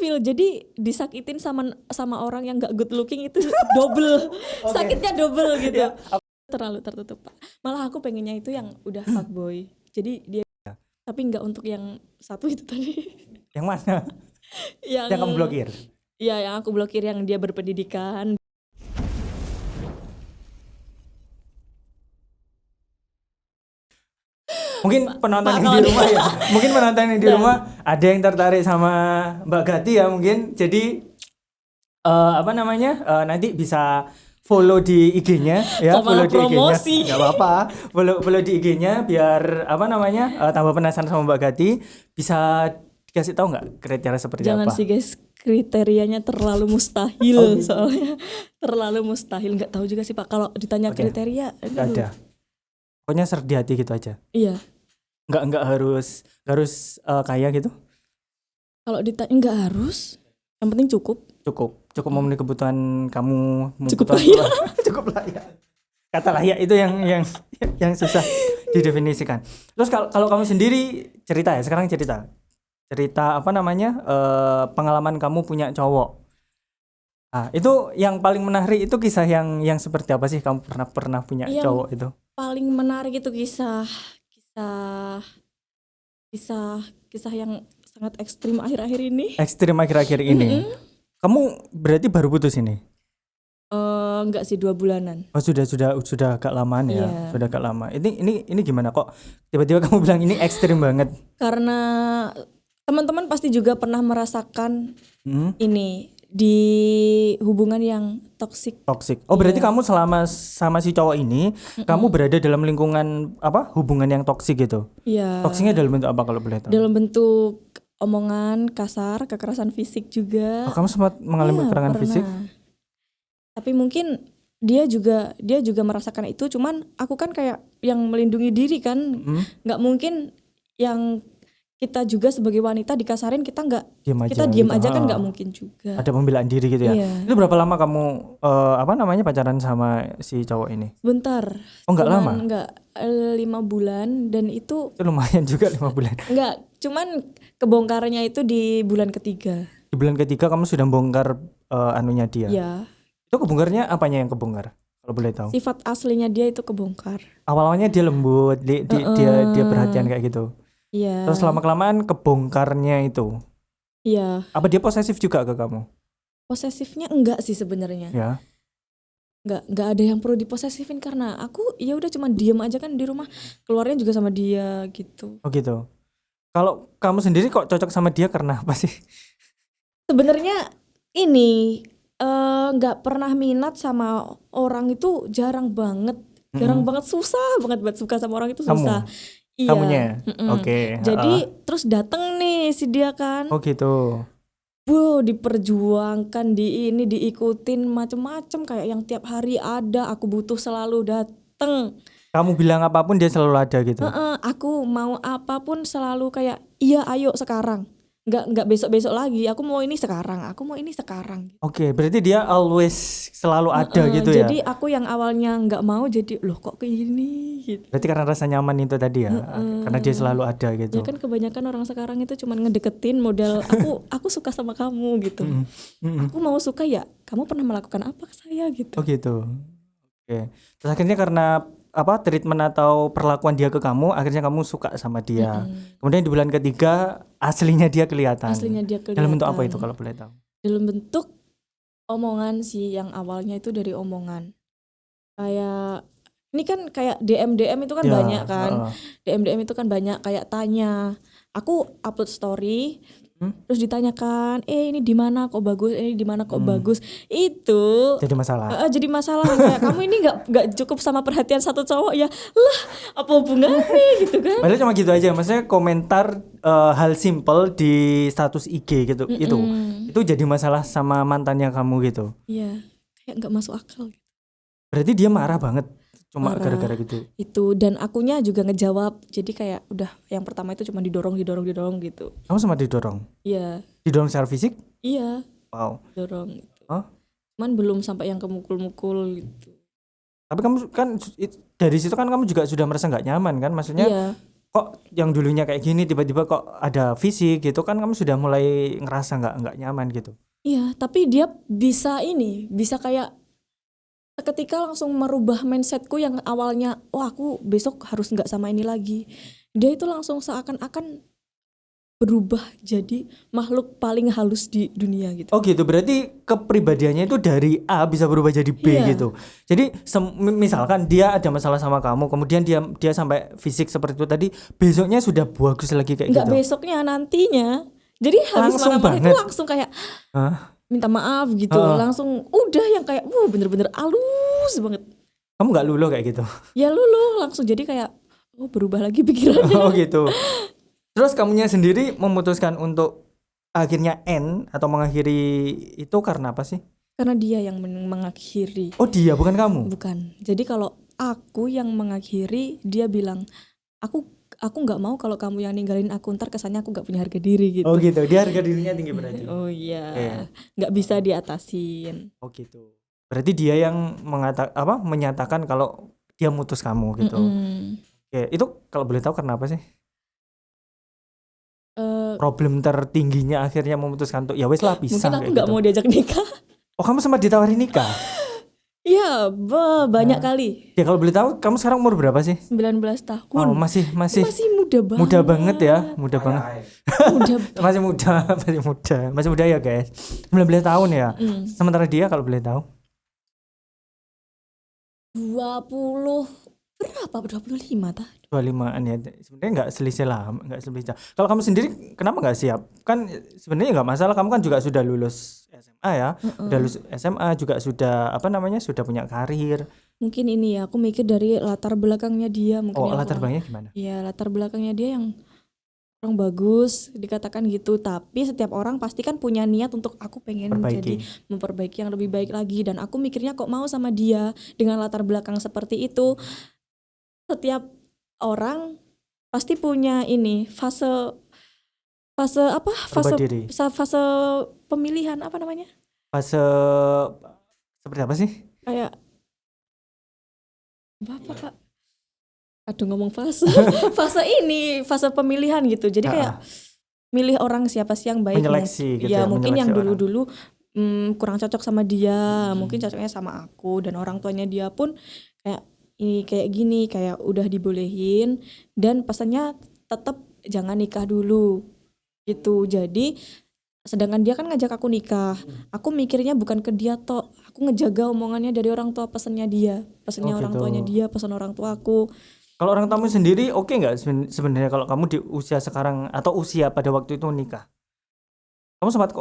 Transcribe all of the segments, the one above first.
ilfeel. Jadi disakitin sama orang yang gak good looking itu double. Sakitnya double gitu. Terlalu tertutup, Pak. Malah aku pengennya itu yang udah fuckboy. Jadi dia tapi nggak untuk yang satu itu tadi. Yang mana? Yang kamu blokir? Iya, yang aku blokir yang dia berpendidikan. Mungkin penonton yang di rumah ya. Mungkin penonton yang di rumah ada yang tertarik sama Mbak Gati ya mungkin. Jadi nanti bisa follow di IG-nya ya, follow di IG-nya. Enggak apa-apa. Follow di IG-nya biar tambah penasaran sama Mbak Gati. Bisa dikasih tahu enggak kriteria seperti Jangan apa? sih guys, kriterianya terlalu mustahil soalnya. Terlalu mustahil, enggak tahu juga sih Pak kalau ditanya kriteria. Enggak ada. Pokoknya ser di hati gitu aja. Iya. Enggak harus kaya gitu. Kalau ditanya enggak harus, yang penting cukup memenuhi kebutuhan kamu. Cukup layak. Cukup layak. Kata layak itu yang susah didefinisikan. Terus kalau kamu sendiri cerita pengalaman kamu punya cowok. Nah, itu yang paling menarik itu kisah yang seperti apa sih kamu pernah punya cowok itu? Paling menarik itu kisah yang sangat ekstrim akhir-akhir ini. Kamu berarti baru putus ini? Enggak sih, 2 bulanan. Oh sudah agak lamaan ya. Yeah. Sudah agak lama. Ini gimana kok tiba-tiba kamu bilang ini ekstrim banget? Karena teman-teman pasti juga pernah merasakan ini di hubungan yang toksik. Oh berarti kamu selama sama si cowok ini kamu berada dalam lingkungan hubungan yang toksik gitu? Iya. Toksiknya dalam bentuk apa kalau boleh tahu? Dalam bentuk omongan kasar, kekerasan fisik juga. Oh, kamu sempat mengalami kekerasan fisik? Tapi mungkin dia juga merasakan itu, cuman aku kan kayak yang melindungi diri kan. Nggak mungkin yang kita juga sebagai wanita dikasarin kita diam aja kan nggak mungkin juga. Ada pembelaan diri gitu ya. Iya. Itu berapa lama kamu pacaran sama si cowok ini? Bentar. Oh nggak lama? Nggak 5 bulan dan itu lumayan juga 5 bulan. Nggak, cuman kebongkarnya itu di bulan ketiga. Di bulan ketiga kamu sudah bongkar anunya dia? Iya. Itu kebongkarnya apanya yang kebongkar? Kalau boleh tahu. Sifat aslinya dia itu kebongkar. Awalnya dia lembut, dia perhatian kayak gitu. Iya. Terus lama-kelamaan kebongkarnya itu. Iya. Apa dia posesif juga ke kamu? Posesifnya enggak sih sebenarnya. Ya. Enggak ada yang perlu diposesifin karena aku ya udah cuma diem aja kan di rumah, keluarnya juga sama dia gitu. Oh gitu. Kalau kamu sendiri kok cocok sama dia karena apa sih? Sebenarnya ini nggak pernah minat sama orang itu jarang banget, susah banget buat suka sama orang itu susah. Iya. Kamunya? Oke. Jadi terus dateng nih si dia kan. Oh gitu. Diperjuangkan diikutin macem-macem kayak yang tiap hari ada, aku butuh selalu dateng. Kamu bilang apapun dia selalu ada gitu. Aku mau apapun selalu kayak iya ayo sekarang. Nggak besok-besok lagi. Aku mau ini sekarang. Oke, berarti dia always selalu ada gitu ya. Jadi aku yang awalnya nggak mau jadi loh kok kayak gini gitu. Berarti karena rasa nyaman itu tadi ya. Karena dia selalu ada gitu. Ya kan kebanyakan orang sekarang itu cuma ngedeketin modal aku suka sama kamu gitu. Aku mau suka ya, kamu pernah melakukan apa ke saya gitu. Oh gitu. Oke. Terus akhirnya karena treatment atau perlakuan dia ke kamu, akhirnya kamu suka sama dia. Kemudian di bulan ketiga aslinya dia kelihatan. Dalam bentuk apa itu kalau boleh tahu? Dalam bentuk omongan sih, yang awalnya itu dari omongan. Kayak ini kan kayak DM itu kan banyak kan. DM itu kan banyak kayak tanya. Aku upload story terus ditanyakan, ini di mana kok bagus, ini di mana kok bagus. Itu jadi masalah. Jadi masalah kayak kamu ini enggak cukup sama perhatian satu cowok ya. Lah, apa hubungannya gitu kan. Padahal cuma gitu aja, maksudnya komentar hal simple di status IG gitu. Itu jadi masalah sama mantannya kamu gitu. Iya, kayak enggak masuk akal gitu. Berarti dia marah banget cuma gara-gara gitu. Itu dan akunya juga ngejawab. Jadi kayak udah yang pertama itu cuma didorong gitu. Kamu sama didorong? Iya. Didorong secara fisik? Iya. Wow. Dorong gitu. Oh? Cuman belum sampai yang kemukul-mukul gitu. Tapi kamu kan dari situ kan kamu juga sudah merasa nggak nyaman kan? Maksudnya kok yang dulunya kayak gini tiba-tiba kok ada fisik gitu kan, kamu sudah mulai ngerasa nggak nyaman gitu. Iya, tapi dia bisa kayak seketika langsung merubah mindsetku yang awalnya, aku besok harus nggak sama ini lagi. Dia itu langsung seakan-akan berubah jadi makhluk paling halus di dunia gitu. Oh gitu, berarti kepribadiannya itu dari A bisa berubah jadi B gitu. Jadi misalkan dia ada masalah sama kamu, kemudian dia sampai fisik seperti itu tadi, besoknya sudah bagus lagi kayak Nggak gitu. besoknya, nantinya. Jadi habis marah-marah itu langsung kayak minta maaf gitu, langsung udah yang kayak bener-bener halus banget. Kamu nggak luluh kayak gitu? Ya luluh, langsung jadi kayak berubah lagi pikirannya. Oh gitu. Terus kamunya sendiri memutuskan untuk akhirnya end atau mengakhiri itu karena apa sih? Karena dia yang mengakhiri. Oh dia, bukan kamu? Bukan. Jadi kalau aku yang mengakhiri, dia bilang, aku nggak mau kalau kamu yang ninggalin aku, ntar kesannya aku nggak punya harga diri gitu. Oh gitu, dia harga dirinya tinggi berarti. Oh iya, nggak bisa diatasin. Oh gitu. Berarti dia yang menyatakan kalau dia mutus kamu gitu. Oke, itu kalau boleh tahu kenapa sih? Problem tertingginya akhirnya memutuskan untuk ya wes lah pisah. Mungkin aku nggak mau diajak nikah. Oh kamu sempat ditawarin nikah? Iya, banyak kali. Ya kalau boleh tahu kamu sekarang umur berapa sih? 19 tahun. Oh masih muda banget. Muda banget ya, muda banget. Masih muda ya guys. 19 tahun ya. Sementara dia kalau boleh tahu 25 tah? 25-an ya. Sebenarnya nggak selisih lah, nggak selisih. Kalau kamu sendiri kenapa nggak siap? Kan sebenarnya nggak masalah, kamu kan juga sudah lulus SMA ya. Udah lulus SMA juga sudah sudah punya karir. Mungkin ini ya, aku mikir dari latar belakangnya dia mungkin. Oh, latar belakangnya gimana? Iya, latar belakangnya dia yang orang bagus, dikatakan gitu, tapi setiap orang pasti kan punya niat untuk aku pengen memperbaiki yang lebih baik lagi, dan aku mikirnya kok mau sama dia dengan latar belakang seperti itu. Setiap orang pasti punya ini fase pemilihan, apa namanya? Fase seperti apa sih? Kayak Bapak Kak. Aduh ngomong fase pemilihan gitu. Jadi kayak milih orang siapa sih yang baik. Menyeleksi gitu ya. Mungkin yang dulu-dulu kurang cocok sama dia, mungkin cocoknya sama aku, dan orang tuanya dia pun kayak ini kayak gini, kayak udah dibolehin, dan pesannya tetap jangan nikah dulu gitu. Jadi sedangkan dia kan ngajak aku nikah, aku mikirnya bukan ke dia toh, aku ngejaga omongannya dari orang tua, pesannya orang tuanya dia, pesan orang tua aku. Kalau orang tamu sendiri oke nggak sebenarnya kalau kamu di usia sekarang atau usia pada waktu itu nikah? Kamu sempat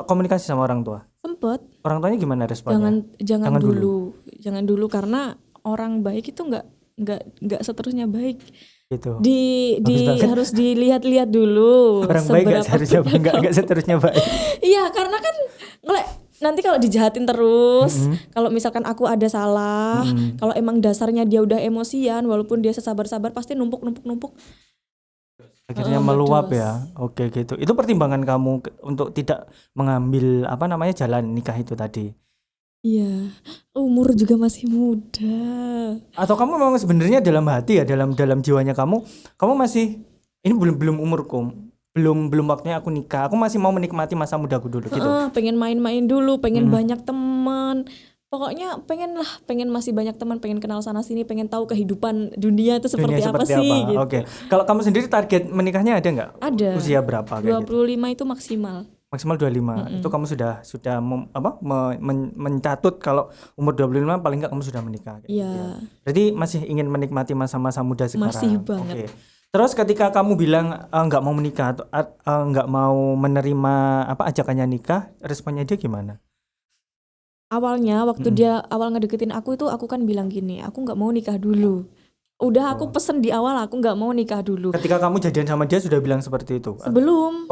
komunikasi sama orang tua? Sempet. Orang tuanya gimana responnya? Jangan dulu karena orang baik itu nggak seterusnya baik. Gitu. Harus dilihat-lihat dulu. Orang baik nggak seterusnya baik. Iya, karena kan nanti kalau dijahatin terus, kalau misalkan aku ada salah, kalau emang dasarnya dia udah emosian, walaupun dia sesabar-sabar pasti numpuk. Akhirnya meluap ya. Oke gitu. Itu pertimbangan kamu untuk tidak mengambil jalan nikah itu tadi. Iya, umur juga masih muda. Atau kamu memang sebenarnya dalam hati ya, dalam jiwanya kamu masih ini belum umurku, belum waktunya aku nikah. Aku masih mau menikmati masa mudaku dulu gitu. Pengen main-main dulu, pengen banyak teman. Pokoknya pengen masih banyak teman, pengen kenal sana sini, pengen tahu kehidupan dunia itu seperti apa sih gitu. Oke. Kalau kamu sendiri target menikahnya ada nggak? Ada. Usia berapa? 25 gitu? Itu maksimal. Maksimal 25. Itu kamu sudah mencatut kalau umur 25 paling enggak kamu sudah menikah gitu. Iya. Berarti masih ingin menikmati masa-masa muda sekarang. Masih banget. Oke. Terus ketika kamu bilang enggak mau menikah atau enggak mau menerima ajakannya nikah, responnya dia gimana? Awalnya waktu dia awal ngedeketin aku itu, aku kan bilang gini, aku nggak mau nikah dulu. Udah aku pesen di awal, aku nggak mau nikah dulu. Ketika kamu jadian sama dia sudah bilang seperti itu? Sebelum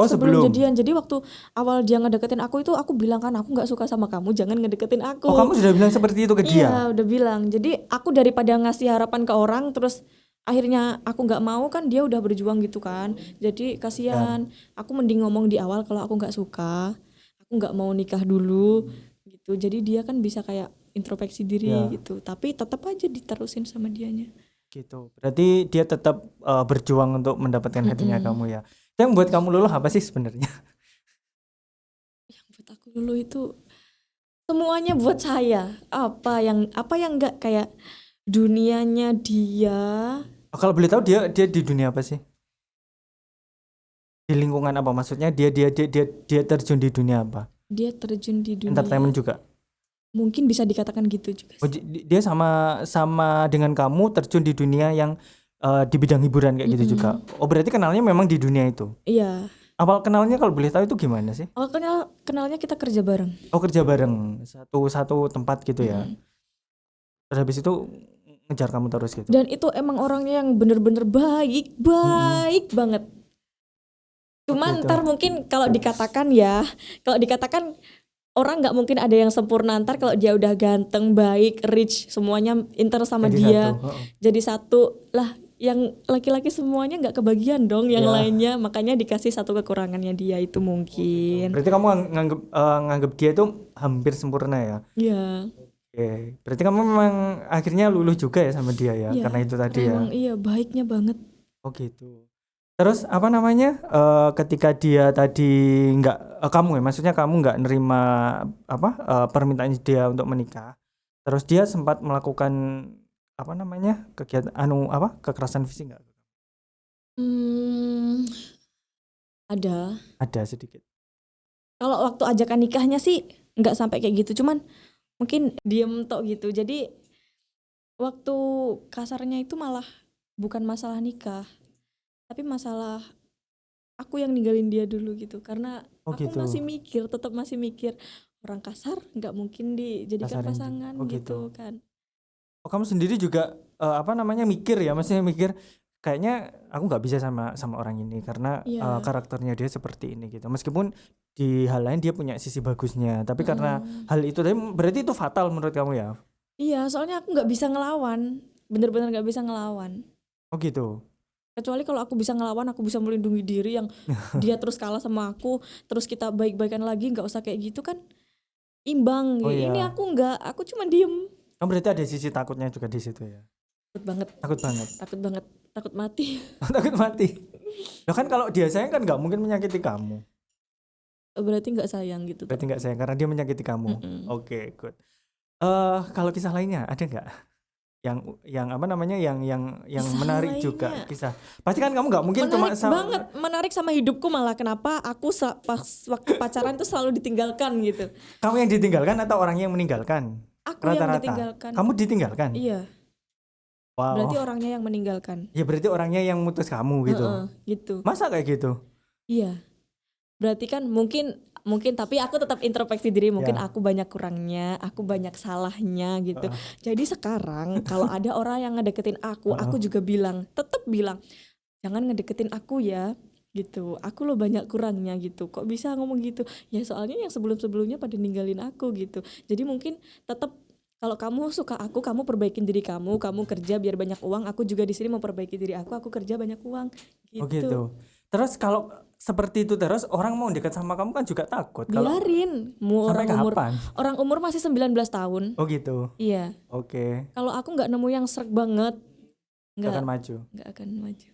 jadian. Jadi waktu awal dia ngedeketin aku itu, aku bilang kan aku nggak suka sama kamu, jangan ngedeketin aku. Oh, kamu sudah bilang seperti itu ke dia? Iya, udah bilang. Jadi aku daripada ngasih harapan ke orang terus akhirnya aku nggak mau, kan dia udah berjuang gitu kan. Jadi kasihan. Aku mending ngomong di awal kalau aku nggak suka, aku nggak mau nikah dulu gitu. Jadi dia kan bisa kayak introspeksi diri gitu. Tapi tetap aja diterusin sama dianya. Gitu. Berarti dia tetap berjuang untuk mendapatkan hatinya kamu ya. Yang buat kamu luluh apa sih sebenarnya? Yang buat aku luluh itu semuanya buat saya. Apa yang enggak kayak dunianya dia. Kalau boleh tahu dia di dunia apa sih? Di lingkungan apa? Maksudnya dia terjun di dunia apa? Dia terjun di dunia Entertainment juga. mungkin bisa dikatakan gitu juga Oh, sih. dia sama dengan kamu terjun di dunia yang di bidang hiburan kayak gitu juga. Oh, berarti kenalnya memang di dunia itu. Iya. Awal kenalnya kalau boleh tahu itu gimana sih? Kenalnya kita kerja bareng. Oh, kerja bareng satu tempat gitu ya. Terus habis itu ngejar kamu terus gitu. Dan itu emang orangnya yang bener-bener baik banget. Cuman ntar mungkin kalau dikatakan orang nggak mungkin ada yang sempurna, ntar kalau dia udah ganteng, baik, rich, semuanya inter sama Jadi dia satu. jadi satu lah. Yang laki-laki semuanya nggak kebagian dong yang Ya. lainnya, makanya dikasih satu kekurangannya dia itu mungkin. Berarti kamu nganggep dia itu hampir sempurna ya? Iya. Oke. Berarti kamu memang akhirnya luluh juga ya sama dia ya, Iya, karena itu tadi ya. emang iya baiknya banget. Oh gitu. Terus apa namanya? Ketika dia tadi nggak kamu ya, maksudnya kamu nggak nerima permintaan dia untuk menikah. Terus dia sempat melakukan apa namanya? Kegiatan kekerasan fisik nggak? Ada. Ada sedikit. Kalau waktu ajakan nikahnya sih nggak sampai kayak gitu, cuman mungkin diem tok gitu. Jadi waktu kasarnya itu malah bukan masalah nikah, tapi masalah aku yang ninggalin dia dulu gitu. Karena aku gitu. tetap masih mikir orang kasar nggak mungkin dijadikan Kasarin juga. pasangan gitu kan. Oh, kamu sendiri juga mikir ya, maksudnya mikir kayaknya aku nggak bisa sama orang ini karena Iya. karakternya dia seperti ini gitu. Meskipun di hal lain dia punya sisi bagusnya, tapi karena hal itu tadi berarti itu fatal menurut kamu ya? Iya, soalnya aku nggak bisa ngelawan, bener-bener nggak bisa ngelawan. Oh gitu. Kecuali kalau aku bisa ngelawan, aku bisa melindungi diri, yang dia terus kalah sama aku, terus kita baik-baikan lagi, nggak usah kayak gitu kan imbang. Oh, iya. Ini aku nggak, aku cuma diem. Kamu berarti ada sisi takutnya juga di situ ya? Takut banget, Takut banget. takut mati. Takut mati. Loh kan kalau dia sayang kan nggak mungkin menyakiti kamu. Berarti nggak sayang gitu. Berarti nggak sayang karena dia menyakiti kamu. Oke, good. Kalau kisah lainnya ada nggak? Yang apa namanya yang Kisah menarik lainnya. juga kisah. Pasti kan kamu nggak mungkin cuma Menarik sama hidupku malah. Kenapa aku pas waktu pacaran tuh selalu ditinggalkan gitu. Kamu yang ditinggalkan atau orang yang meninggalkan? Aku Rata-rata. yang ditinggalkan. Kamu ditinggalkan? Iya. Wow. Berarti orangnya yang meninggalkan. Ya berarti orangnya yang mutus kamu gitu. Gitu. Masa kayak gitu? Iya. Berarti kan mungkin tapi aku tetap introspeksi diri, mungkin aku banyak kurangnya, aku banyak salahnya gitu. Jadi sekarang kalau ada orang yang ngedeketin aku juga tetap bilang jangan ngedeketin aku ya gitu. Aku lo banyak kurangnya gitu. Kok bisa ngomong gitu? Ya soalnya yang sebelum-sebelumnya pada ninggalin aku gitu. Jadi mungkin tetap kalau kamu suka aku, kamu perbaikin diri kamu kerja biar banyak uang, aku juga di sini mau perbaiki diri aku kerja banyak uang gitu. Oh gitu. Terus kalau seperti itu terus orang mau dekat sama kamu kan juga takut. Biarin, Sampai kapan? Orang umur masih 19 tahun. Oh gitu. Iya. Oke. Kalau aku nggak nemu yang srek banget, Nggak akan maju. Nggak akan maju.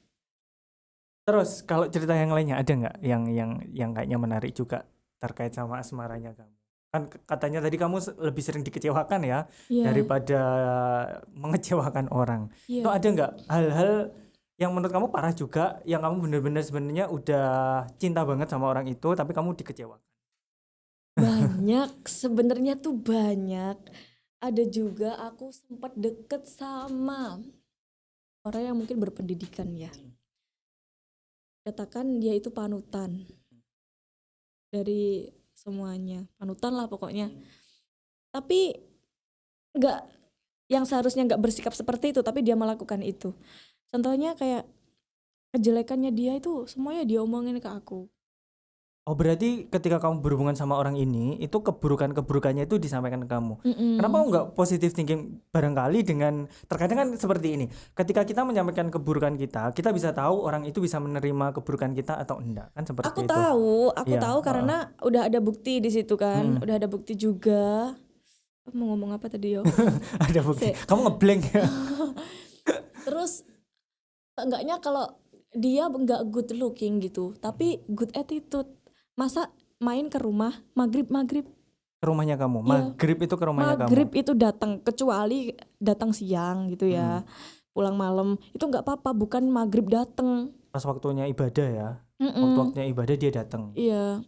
Terus kalau cerita yang lainnya ada nggak yang kayaknya menarik juga terkait sama asmaranya kamu? Kan katanya tadi kamu lebih sering dikecewakan ya daripada mengecewakan orang. Itu ada nggak hal-hal yang menurut kamu parah juga, yang kamu benar-benar sebenarnya udah cinta banget sama orang itu tapi kamu dikecewakan? Banyak, sebenarnya tuh banyak. Ada juga aku sempat deket sama orang yang mungkin berpendidikan ya. Katakan dia itu panutan dari semuanya, panutan lah pokoknya. Tapi yang seharusnya nggak bersikap seperti itu, tapi dia melakukan itu. Contohnya kayak kejelekannya dia itu semuanya dia omongin ke aku. Oh berarti ketika kamu berhubungan sama orang ini, itu keburukannya itu disampaikan ke kamu. Kenapa kamu nggak positive thinking barangkali dengan, terkadang kan seperti ini. Ketika kita menyampaikan keburukan kita bisa tahu orang itu bisa menerima keburukan kita atau enggak, kan seperti itu. Aku tahu karena udah ada bukti di situ kan, udah ada bukti juga. Mau ngomong apa tadi yo? Ada bukti. Kamu ngeblank ya? Terus enggaknya kalau dia enggak good looking gitu, tapi good attitude. Masa main ke rumah maghrib Ke rumahnya kamu. ya, Maghrib itu ke rumahnya maghrib kamu. itu datang, kecuali datang siang gitu ya, pulang malam itu nggak apa-apa, bukan maghrib datang. Pas waktunya ibadah ya. Mm-mm. Waktunya ibadah dia datang. Iya,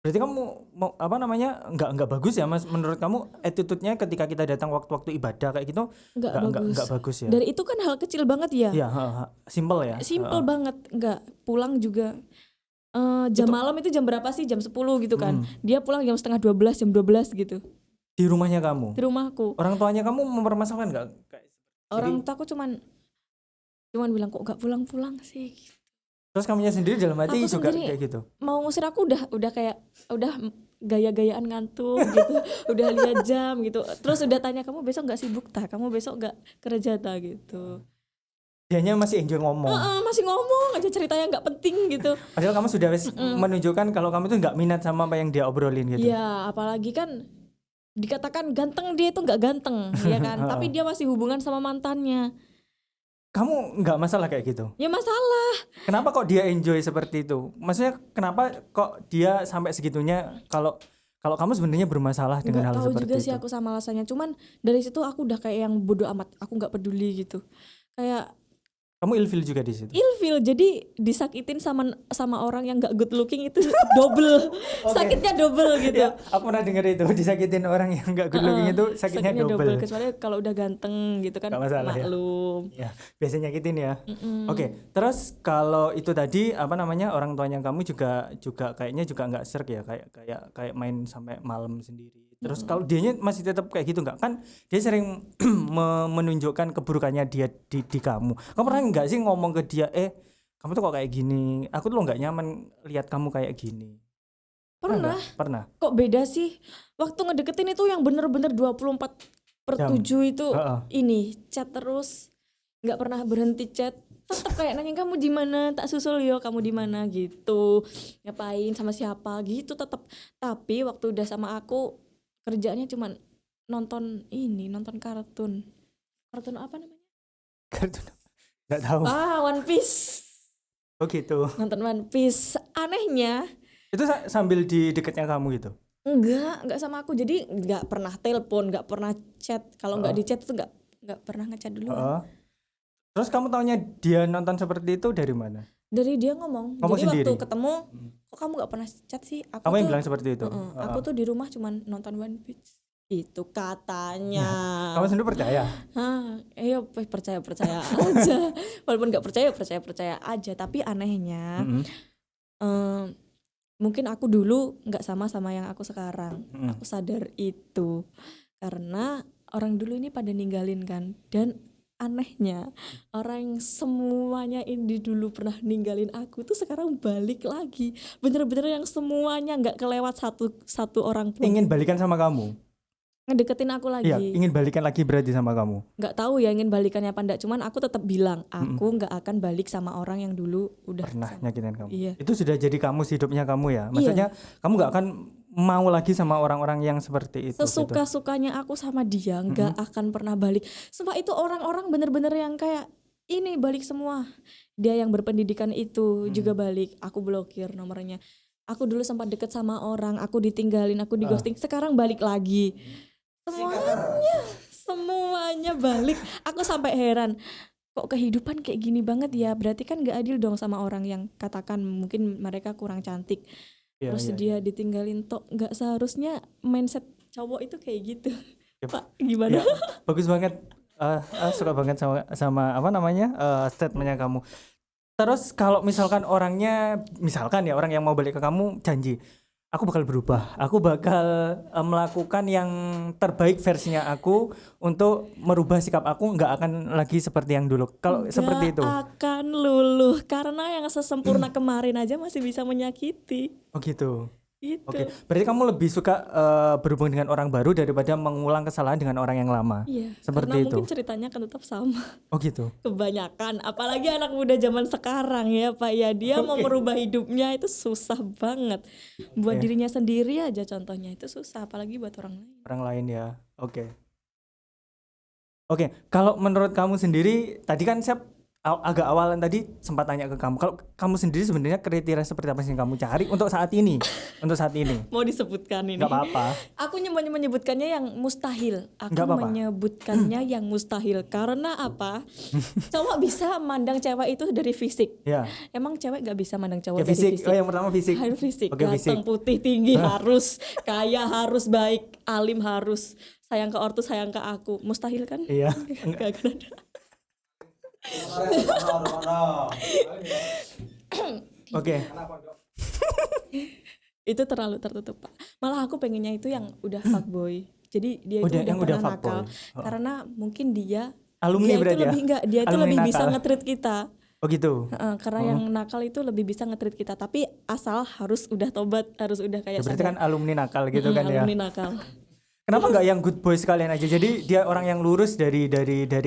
Berarti kamu mau apa namanya? Enggak bagus ya, Mas. Menurut kamu attitude-nya ketika kita datang waktu-waktu ibadah kayak gitu nggak bagus. enggak bagus ya. Dari itu kan hal kecil banget ya, Iya, simple ya. simple banget, nggak pulang juga. Jam malam itu jam berapa sih? Jam 10 gitu kan. Dia pulang jam setengah 12, jam 12 gitu. Di rumahnya kamu. Di rumahku. Orang tuanya kamu mempermasalahkan enggak? Orang tuaku cuman bilang kok nggak pulang-pulang sih. Terus kamunya sendiri dalam hati Aku juga sendiri kayak gitu. mau ngusir aku udah kayak udah gaya-gayaan ngantuk gitu. Udah lihat jam gitu. Terus udah tanya, kamu besok nggak sibuk tak? Kamu besok nggak kerja tak gitu. Dianya masih enjoy ngomong. Masih ngomong aja ceritanya nggak penting gitu. Padahal kamu sudah menunjukkan kalau kamu itu nggak minat sama apa yang dia obrolin gitu. Ya apalagi kan dikatakan ganteng, dia itu nggak ganteng ya kan. Tapi dia masih hubungan sama mantannya. Kamu nggak masalah kayak gitu? Ya masalah. Kenapa kok dia enjoy seperti itu? Maksudnya kenapa kok dia sampai segitunya kalau kamu sebenarnya bermasalah dengan hal Nggak tahu seperti juga itu? sih aku sama alasannya. Cuman dari situ aku udah kayak yang bodoh amat. Aku nggak peduli gitu. Kayak Kamu ilfil juga di situ. ilfil, jadi disakitin sama orang yang nggak good looking itu double. Sakitnya double gitu. Ya, aku pernah dengar itu disakitin orang yang nggak good looking itu sakitnya double. Kecuali kalau udah ganteng gitu kan, Nggak masalah ya. maklum. Ya, biasanya nyakitin ya. Oke, terus kalau itu tadi apa namanya orang tuanya kamu juga kayaknya juga nggak serg ya, kayak main sampai malam sendiri. Terus kalau dianya masih tetap kayak gitu nggak? Kan dia sering menunjukkan keburukannya dia di kamu. Kamu pernah nggak sih ngomong ke dia, kamu tuh kok kayak gini? Aku tuh nggak nyaman lihat kamu kayak gini. Pernah. Pernah. Kok beda sih? Waktu ngedeketin itu yang bener-bener 24/7 itu ini chat terus, nggak pernah berhenti chat. Tetap kayak nanya, kamu di mana, tak susul yo, kamu di mana gitu, ngapain, sama siapa gitu tetap. Tapi waktu udah sama aku, kerjaannya cuman nonton kartun apa namanya, Kartun nggak tahu. One Piece. Oh gitu. Nonton One Piece. Anehnya Itu sambil di dekatnya kamu gitu. enggak sama aku, jadi nggak pernah telepon, nggak pernah chat. Kalau nggak di chat itu nggak pernah ngechat dulu. Terus kamu taunya dia nonton seperti itu dari mana? Dari dia ngomong. Jadi sendiri? waktu ketemu, kok kamu nggak pernah chat sih? Aku Kamu tuh, yang bilang seperti itu. aku tuh di rumah cuman nonton One Piece. Itu katanya. Kamu sendiri percaya? Iya percaya aja. Walaupun nggak percaya aja. Tapi anehnya, mungkin aku dulu nggak sama yang aku sekarang. Aku sadar itu karena orang dulu ini pada ninggalin kan. Dan anehnya orang yang semuanya ini dulu pernah ninggalin aku tuh sekarang balik lagi. Bener-bener yang semuanya nggak kelewat satu orang pun. Ingin balikan sama kamu? Ngedeketin aku lagi. Iya, ingin balikan lagi berarti sama kamu. Nggak tahu ya ingin balikannya apa enggak, cuman aku tetap bilang aku nggak akan balik sama orang yang dulu udah pernah nyakitin kamu. Iya. Itu sudah jadi kamu hidupnya kamu ya. Maksudnya kamu nggak akan mau lagi sama orang-orang yang seperti itu. Sesuka-sukanya aku sama dia nggak akan pernah balik. Sumpah itu orang-orang bener-bener yang kayak ini balik semua. Dia yang berpendidikan itu juga balik, aku blokir nomornya. Aku dulu sempat deket sama orang, aku ditinggalin, aku di ghosting, sekarang balik lagi. Semuanya balik. Aku sampai heran, kok kehidupan kayak gini banget ya. Berarti kan gak adil dong sama orang yang katakan mungkin mereka kurang cantik. Terus dia ditinggalin tok. Gak seharusnya mindset cowok itu kayak gitu. Pak, gimana? Bagus banget. Suka banget sama apa namanya statementnya kamu. Terus kalau misalkan orang yang mau balik ke kamu janji, aku bakal berubah, aku bakal melakukan yang terbaik versinya aku untuk merubah sikap aku, nggak akan lagi seperti yang dulu. Kalau seperti itu akan luluh karena yang sesempurna kemarin aja masih bisa menyakiti. Oh gitu. Gitu. Oke, berarti kamu lebih suka berhubung dengan orang baru daripada mengulang kesalahan dengan orang yang lama. Iya. Seperti karena itu. Mungkin ceritanya akan tetap sama. Oh gitu. Kebanyakan, apalagi anak muda zaman sekarang ya Pak ya, dia mau merubah hidupnya itu susah banget. Buat dirinya sendiri aja contohnya itu susah, apalagi buat orang lain. Orang lain ya. Oke. Oke, kalau menurut kamu sendiri, tadi kan saya agak awalan tadi sempat tanya ke kamu. Kalau kamu sendiri sebenarnya kriteria seperti apa sih yang kamu cari untuk saat ini? Untuk saat ini. Mau disebutkan ini? Gak apa-apa. Aku menyebutkannya yang mustahil. Aku Nggak apa-apa. menyebutkannya yang mustahil. Karena apa? Cowok bisa mandang cewek itu dari fisik. Ya. Emang cewek gak bisa mandang cowok Ya, dari fisik. fisik? Oh, yang pertama fisik. Harus fisik. Oke, fisik. Ganteng, putih, tinggi harus. Kaya harus, baik, alim harus. Sayang ke ortu, sayang ke aku. Mustahil kan? Iya. Gak akan ada. Oke. Itu terlalu tertutup, Pak. Malah aku pengennya itu yang udah fuckboy. Jadi dia itu yang udah udah pernah nakal. fuckboy. Karena mungkin dia Alumni itu berarti ya? lebih dia itu Alumni lebih bisa nakal. nge-treat kita. Oh gitu. Karena yang nakal itu lebih bisa nge-treat kita. Tapi asal harus udah tobat, harus udah kayak Ya, berarti kan alumni nakal gitu kan ya. alumni nakal. Kenapa nggak yang good boy sekalian aja? Jadi dia orang yang lurus dari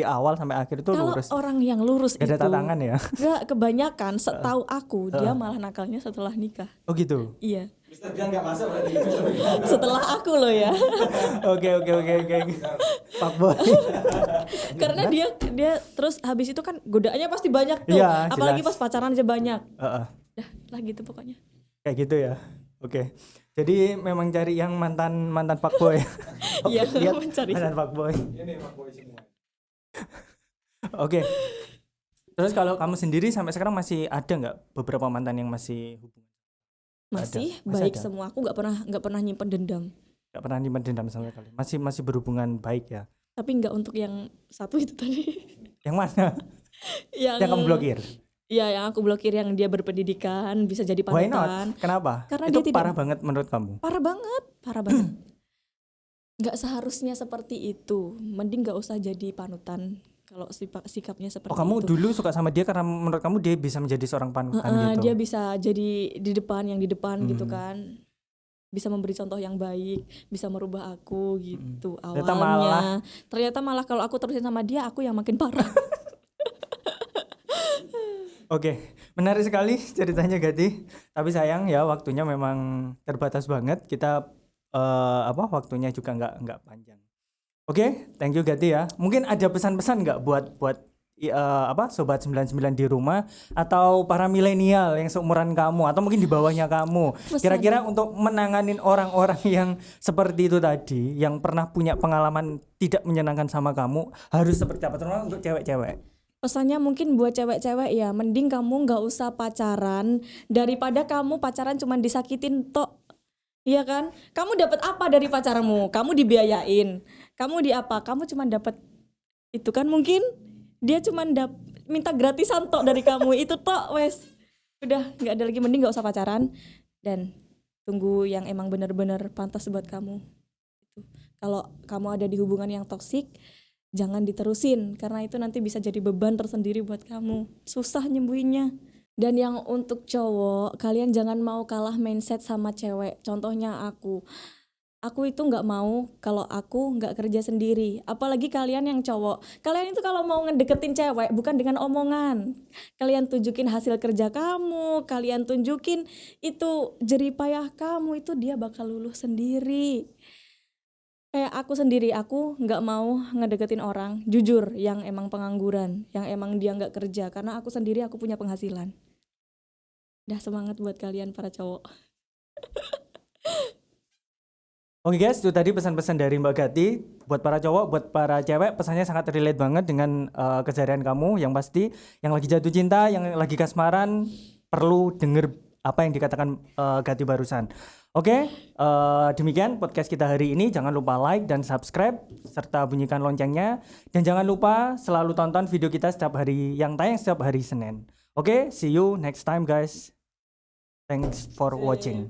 awal sampai akhir itu Kalau lurus. orang yang lurus Gak ada itu tatangan ya? nggak, kebanyakan setahu aku dia malah nakalnya setelah nikah. Oh gitu. Iya. Mister Bian nggak masuk berarti. Setelah aku loh ya. Oke. Pak boy. Karena dia terus habis itu kan godaannya pasti banyak tuh. Iya, Apalagi jelas. pas pacaran aja banyak. Heeh. Lah gitu pokoknya. Kayak gitu ya. Oke. Jadi memang cari yang mantan fuckboy. Iya, Lihat mencari. mantan fuckboy. Ini Pak Boy semua. Oke. Terus kalau kamu sendiri sampai sekarang masih ada nggak beberapa mantan yang masih hubungan? Masih Ada. Masih baik ada. semua. Aku nggak pernah nyimpen dendam. Nggak pernah nyimpan dendam sama sekali. Masih berhubungan baik ya. Tapi nggak untuk yang satu itu tadi. Yang mana? Yang kamu blokir? Iya, yang aku blokir yang dia berpendidikan bisa jadi Why panutan. not? Kenapa? Karena Itu dia tidak- parah banget menurut kamu. Parah banget. Nggak seharusnya seperti itu. Mending nggak usah jadi panutan kalau sikapnya seperti Oh, kamu itu. dulu suka sama dia karena menurut kamu dia bisa menjadi seorang panutan gitu. Dia bisa jadi yang di depan gitu kan, bisa memberi contoh yang baik, bisa merubah aku gitu awalnya. Ternyata malah kalau aku terusin sama dia, aku yang makin parah. Oke, menarik sekali ceritanya Gati. Tapi sayang ya waktunya memang terbatas banget. Kita waktunya juga nggak panjang. Oke, thank you Gati ya. Mungkin ada pesan-pesan nggak buat sobat 99 di rumah atau para milenial yang seumuran kamu atau mungkin di bawahnya kamu. Kira-kira untuk menanganin orang-orang yang seperti itu tadi, yang pernah punya pengalaman tidak menyenangkan sama kamu, harus seperti apa? Terutama untuk cewek-cewek. Pesannya mungkin buat cewek-cewek ya, mending kamu nggak usah pacaran daripada kamu pacaran cuman disakitin tok. Iya kan? Kamu dapat apa dari pacarmu? Kamu dibiayain. Kamu di apa? Kamu cuman dapat itu kan, mungkin dia cuman minta gratisan tok dari kamu. Itu tok wes. Udah nggak ada lagi, mending nggak usah pacaran dan tunggu yang emang benar-benar pantas buat kamu. Itu. Kalau kamu ada di hubungan yang toksik, jangan diterusin karena itu nanti bisa jadi beban tersendiri buat kamu. Susah nyembuhinnya. Dan yang untuk cowok, kalian jangan mau kalah mindset sama cewek. Contohnya aku itu nggak mau kalau aku nggak kerja sendiri. Apalagi kalian yang cowok, kalian itu kalau mau ngedeketin cewek bukan dengan omongan. Kalian tunjukin hasil kerja kamu, kalian tunjukin itu jerih payah kamu, itu dia bakal luluh sendiri. Kayak aku sendiri, aku nggak mau ngedeketin orang jujur yang emang pengangguran, yang emang dia nggak kerja, karena aku sendiri aku punya penghasilan. Dah, semangat buat kalian para cowok. Oke guys, itu tadi pesan-pesan dari Mbak Gati. Buat para cowok, buat para cewek, pesannya sangat relate banget dengan keseharian kamu. Yang pasti, yang lagi jatuh cinta, yang lagi kasmaran, perlu denger apa yang dikatakan Gati barusan. Oke, demikian podcast kita hari ini. Jangan lupa like dan subscribe, serta bunyikan loncengnya. Dan jangan lupa selalu tonton video kita setiap hari, yang tayang setiap hari Senin. Oke, see you next time guys. Thanks for watching.